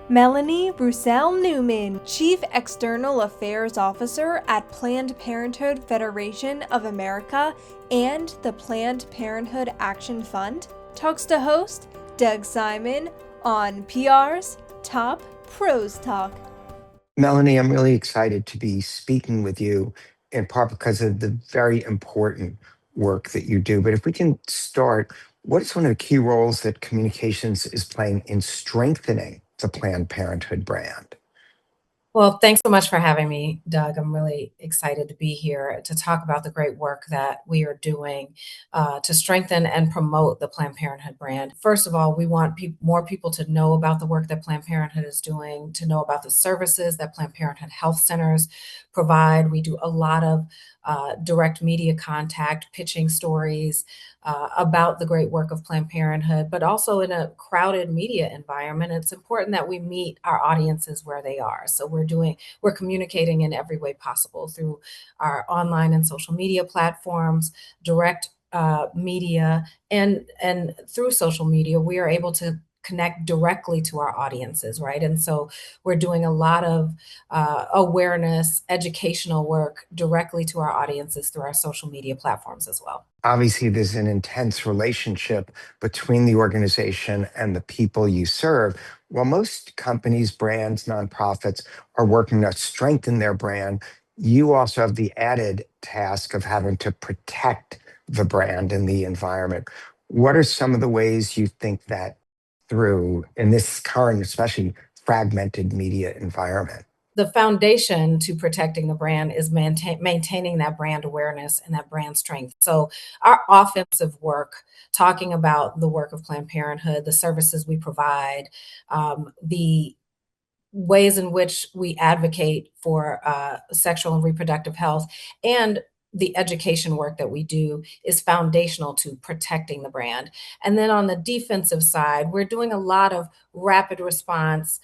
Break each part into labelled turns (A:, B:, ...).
A: Melanie Roussell Newman, Chief External Affairs Officer at Planned Parenthood Federation of America and the Planned Parenthood Action Fund, talks to host Doug Simon on PR's Top Pros Talk.
B: Melanie, I'm really excited to be speaking with you in part because of the very important work that you do. But if we can start, what is one of the key roles that communications is playing in strengthening the Planned Parenthood brand?
C: Well, thanks so much for having me, Doug. I'm really excited to be here to talk about the great work that we are doing to strengthen and promote the Planned Parenthood brand. First of all, we want more people to know about the work that Planned Parenthood is doing, to know about the services that Planned Parenthood health centers provide. We do a lot of direct media contact, pitching stories about the great work of Planned Parenthood, but also in a crowded media environment, it's important that we meet our audiences where they are. So we're communicating in every way possible through our online and social media platforms, direct media, and through social media, we are able to connect directly to our audiences, right? And so we're doing a lot of awareness, educational work directly to our audiences through our social media platforms as well.
B: Obviously, there's an intense relationship between the organization and the people you serve. While most companies, brands, nonprofits are working to strengthen their brand, you also have the added task of having to protect the brand and the environment. What are some of the ways you think that through in this current, especially fragmented media environment?
C: The foundation to protecting the brand is maintaining that brand awareness and that brand strength. So, our offensive work, talking about the work of Planned Parenthood, the services we provide, the ways in which we advocate for sexual and reproductive health, and the education work that we do is foundational to protecting the brand. And then on the defensive side, we're doing a lot of rapid response.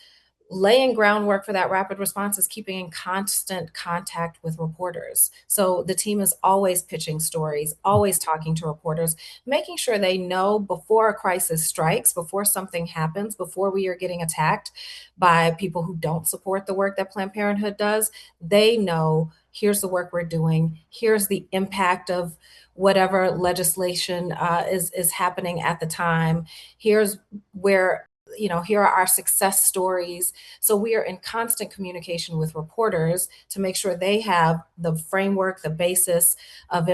C: Laying groundwork for that rapid response is keeping in constant contact with reporters. So the team is always pitching stories, always talking to reporters, making sure they know before a crisis strikes, before something happens, before we are getting attacked by people who don't support the work that Planned Parenthood does. They know here's the work we're doing, here's the impact of whatever legislation is happening at the time. Here's where here are our success stories. So we are in constant communication with reporters to make sure they have the framework, the basis of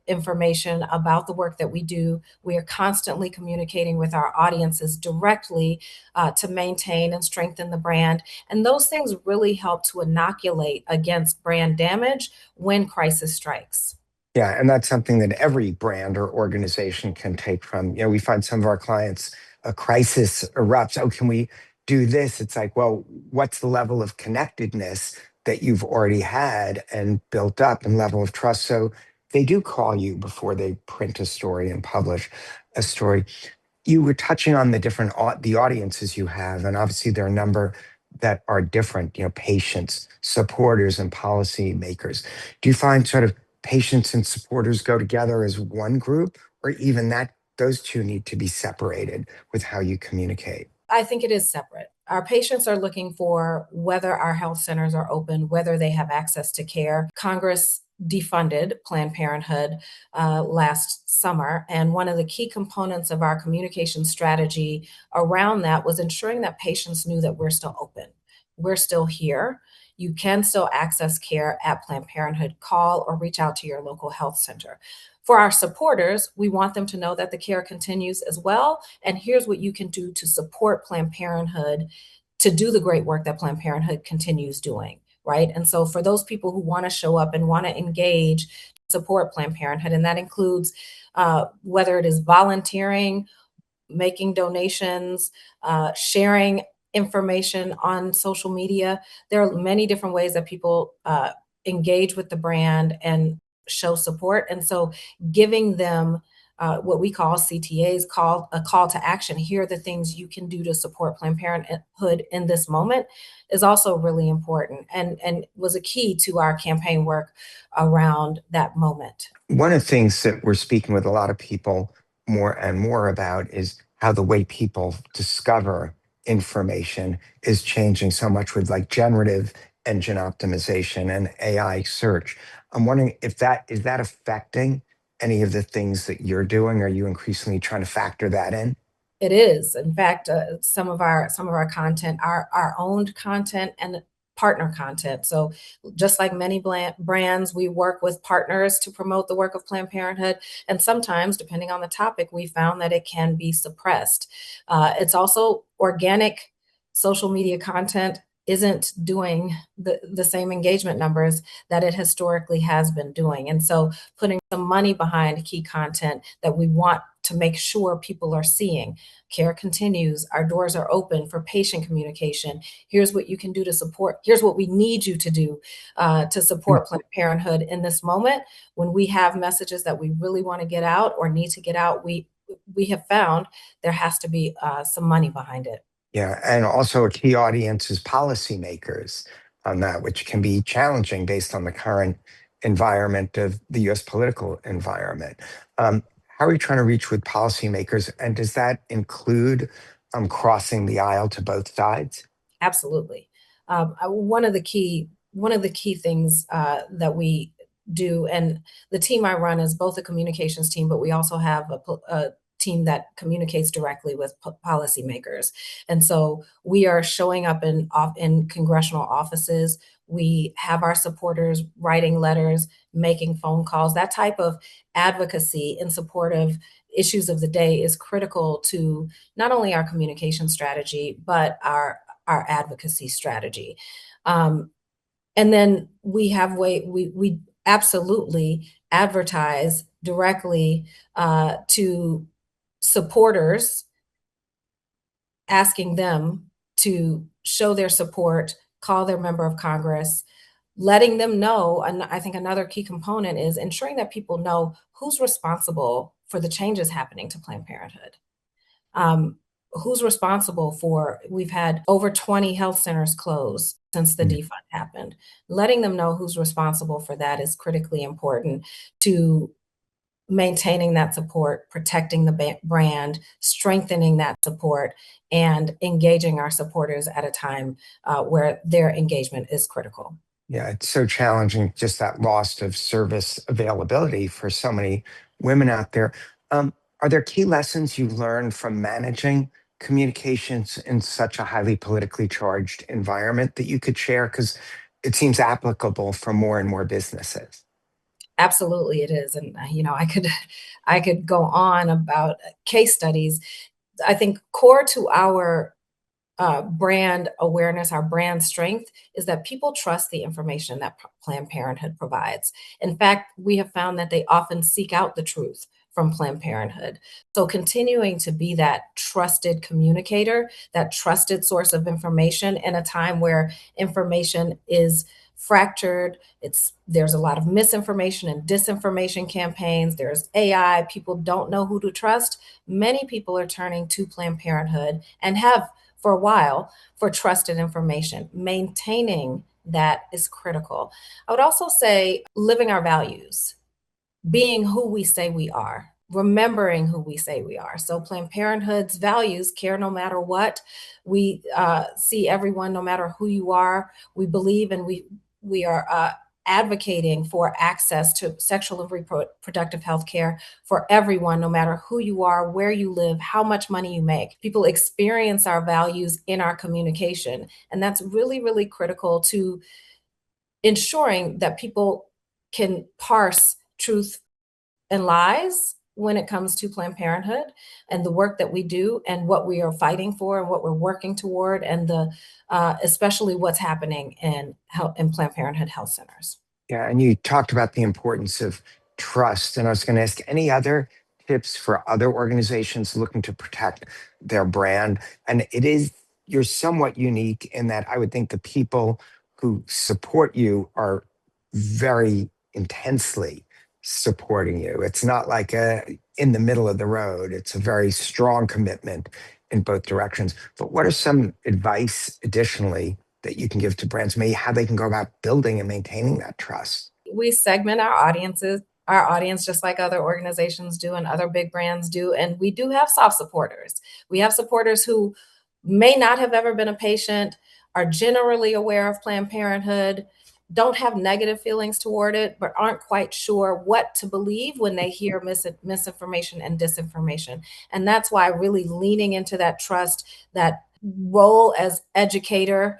C: information about the work that we do. We are constantly communicating with our audiences directly to maintain and strengthen the brand. And those things really help to inoculate against brand damage when crisis strikes.
B: Yeah, and that's something that every brand or organization can take from. We find some of our clients, a crisis erupts. Oh, can we do this? It's like, well, what's the level of connectedness that you've already had and built up and level of trust? So they do call you before they print a story and publish a story. You were touching on the the audiences you have, and obviously there are a number that are different, patients, supporters, and policy makers. Do you find sort of patients and supporters go together as one group, or even that those two need to be separated with how you communicate?
C: I think it is separate. Our patients are looking for whether our health centers are open, whether they have access to care. Congress defunded Planned Parenthood last summer. And one of the key components of our communication strategy around that was ensuring that patients knew that we're still open. We're still here. You can still access care at Planned Parenthood. Call or reach out to your local health center. For our supporters, we want them to know that the care continues as well. And here's what you can do to support Planned Parenthood to do the great work that Planned Parenthood continues doing, right? And so for those people who want to show up and want to engage, support Planned Parenthood, and that includes whether it is volunteering, making donations, sharing information on social media. There are many different ways that people engage with the brand and show support. And so giving them what we call CTAs, call a call to action. Here are the things you can do to support Planned Parenthood in this moment is also really important and was a key to our campaign work around that moment.
B: One of the things that we're speaking with a lot of people more and more about is how the way people discover information is changing so much with like generative engine optimization and AI search. I'm wondering if that is that affecting any of the things that you're doing? Are you increasingly trying to factor that in?
C: It is. In fact, some of our content, our owned content and partner content. So just like many brands, we work with partners to promote the work of Planned Parenthood. And sometimes, depending on the topic, we found that it can be suppressed. It's also organic social media content isn't doing the same engagement numbers that it historically has been doing. And so putting some money behind key content that we want to make sure people are seeing. Care continues. Our doors are open for patient communication. Here's what you can do to support. Here's what we need you to do to support Planned Parenthood in this moment. When we have messages that we really want to get out or need to get out, we have found there has to be some money behind it.
B: Yeah, and also a key audience is policymakers on that, which can be challenging based on the current environment of the US political environment. How are you trying to reach with policymakers? And does that include crossing the aisle to both sides?
C: Absolutely. One of the key things that we do, and the team I run is both a communications team, but we also have a team that communicates directly with policymakers. And so we are showing up in congressional offices. We have our supporters writing letters, making phone calls. That type of advocacy in support of issues of the day is critical to not only our communication strategy, but our advocacy strategy. Um, and then we absolutely advertise directly to supporters, asking them to show their support, call their member of Congress, letting them know. And I think another key component is ensuring that people know who's responsible for the changes happening to Planned Parenthood. Um, who's responsible for, we've had over 20 health centers close since the
B: Mm.
C: defund happened. Letting them know who's responsible for that is critically important to maintaining that support, protecting the brand, strengthening that support, and engaging our supporters at a time where their engagement is critical.
B: Yeah, it's so challenging, just that loss of service availability for so many women out there. Um, are there key lessons you learned from managing communications in such a highly politically charged environment that you could share? Because it seems applicable for more and more businesses.
C: Absolutely, it is, and I could go on about case studies. I think core to our brand awareness, our brand strength is that people trust the information that Planned Parenthood provides. In fact, we have found that they often seek out the truth from Planned Parenthood. So continuing to be that trusted communicator, that trusted source of information in a time where information is fractured, there's a lot of misinformation and disinformation campaigns, there's AI, people don't know who to trust. Many people are turning to Planned Parenthood and have for a while for trusted information. Maintaining that is critical. I would also say living our values, being who we say we are, remembering who we say we are. So Planned Parenthood's values care no matter what. We see everyone no matter who you are. We believe and we are advocating for access to sexual and reproductive health care for everyone, no matter who you are, where you live, how much money you make. People experience our values in our communication. And that's really, really critical to ensuring that people can parse truth and lies when it comes to Planned Parenthood and the work that we do and what we are fighting for and what we're working toward, and the especially what's happening in Planned Parenthood health centers.
B: Yeah, and you talked about the importance of trust. And I was going to ask any other tips for other organizations looking to protect their brand. And you're somewhat unique in that I would think the people who support you are very intensely supporting you. It's not like in the middle of the road, it's a very strong commitment in both directions. But what are some advice additionally that you can give to brands, maybe how they can go about building and maintaining that trust?
C: We segment our audience just like other organizations do and other big brands do. And we do have soft supporters. We have supporters who may not have ever been a patient, are generally aware of Planned Parenthood, don't have negative feelings toward it, but aren't quite sure what to believe when they hear misinformation and disinformation. And that's why really leaning into that trust, that role as educator,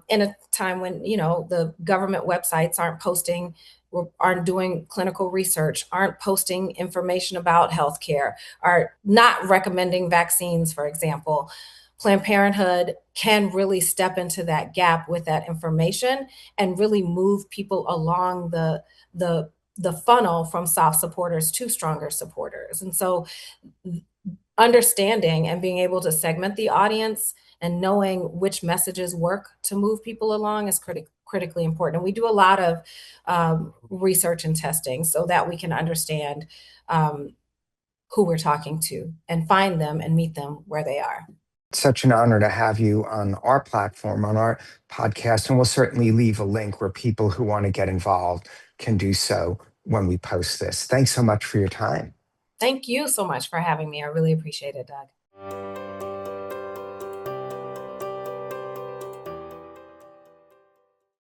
C: in a time when, you know, the government websites aren't doing clinical research, aren't posting information about healthcare, are not recommending vaccines, for example. Planned Parenthood can really step into that gap with that information and really move people along the funnel from soft supporters to stronger supporters. And so understanding and being able to segment the audience and knowing which messages work to move people along is critically important. And we do a lot of research and testing so that we can understand who we're talking to and find them and meet them where they are.
B: Such an honor to have you on our platform, on our podcast. And we'll certainly leave a link where people who want to get involved can do so when we post this. Thanks so much for your time.
C: Thank you so much for having me. I really appreciate it, Doug.